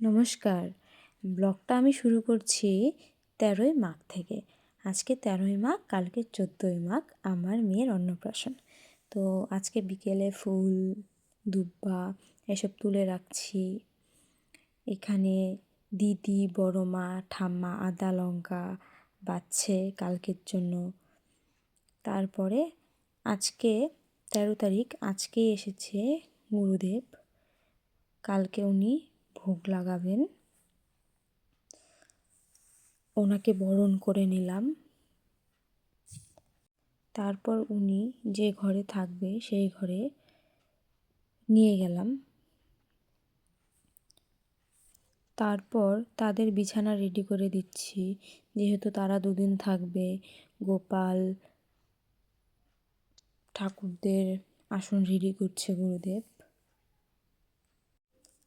নমস্কার। ব্লগটা আমি শুরু করছি ১৩ই মাঘ থেকে। আজকে ১৩ই মাঘ, কালকে ১৪ই মাঘ আমার মেয়ের অন্নপ্রাশন। তো আজকে বিকেলে ফুল, দুব্বা এসব তুলে রাখছি। এখানে দিদি, বড় মা, ঠাম্মা আদা লঙ্কা বাছছে কালকের জন্য। তারপরে আজকে ১৩ তারিখ, আজকেই এসেছে গুরুদেব। কালকে উনি ভোগ লাগাবেন, ওনাকে বরণ করে নিলাম। তারপর উনি যে ঘরে থাকবে সেই ঘরে নিয়ে গেলাম। তারপর তাদের বিছানা রেডি করে দিচ্ছি, যেহেতু তারা দুদিন থাকবে। গোপাল ঠাকুরদের আসন রেডি করছে গুরুদেব।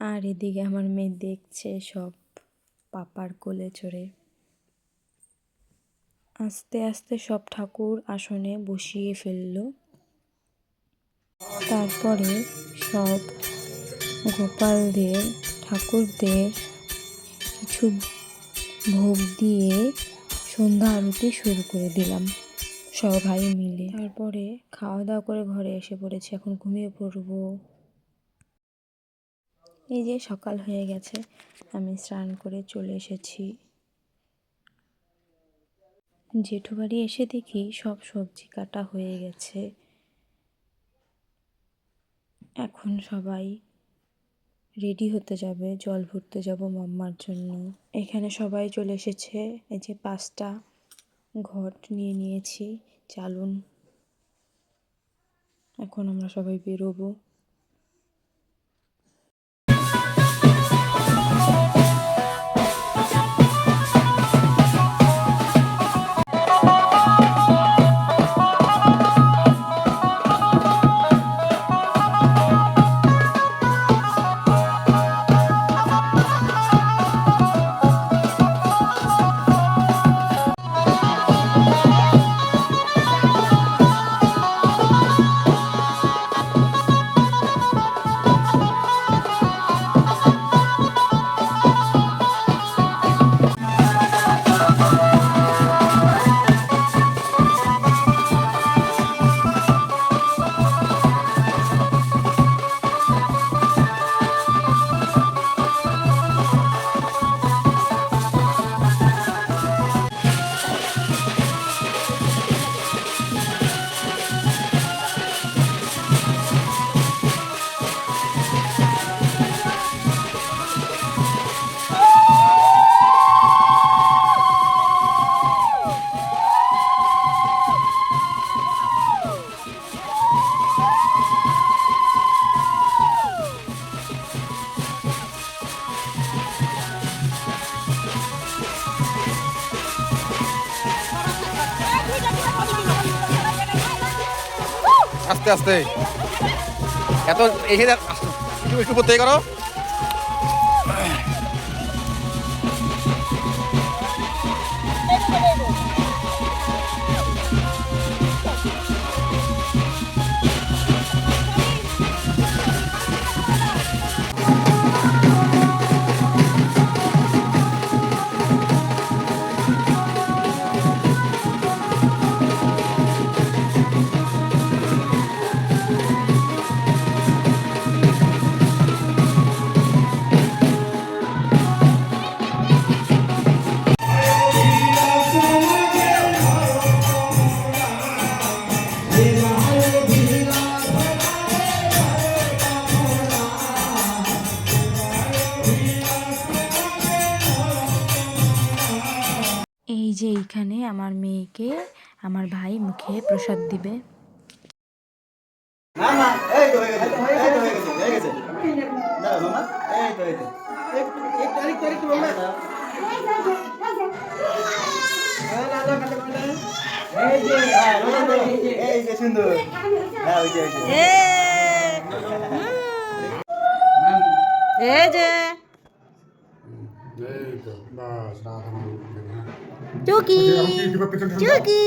আর এদিকে আমার মেয়ে দেখছে সব পাপার কোলে চড়ে। আস্তে আস্তে সব ঠাকুর আসনে বসিয়ে ফেলল। তারপরে সব গোপালদের, ঠাকুরদের কিছু ভোগ দিয়ে সন্ধ্যা আরতি শুরু করে দিলাম সব ভাই মিলে। তারপরে খাওয়া দাওয়া করে ঘরে এসে পড়েছি, এখন ঘুমিয়ে পড়বো। এই যে সকাল হয়ে গেছে, আমি স্নান করে চলে এসেছি। জেঠু বাড়ি এসে দেখি সব সবজি কাটা হয়ে গেছে। এখন সবাই রেডি হতে যাবে, জল ভরতে যাব মাম্মার জন্য। এখানে সবাই চলে এসেছে। এই যে 5টা ঘট নিয়ে নিয়েছি চালুন। এখন আমরা সবাই বেরোবো। আস্তে আস্তে এত এসে একটু করতে করো। এই যে এইখানে আমার মেয়েকে আমার ভাই মুখে প্রসাদ দিবে। এই যে চুকি চুকি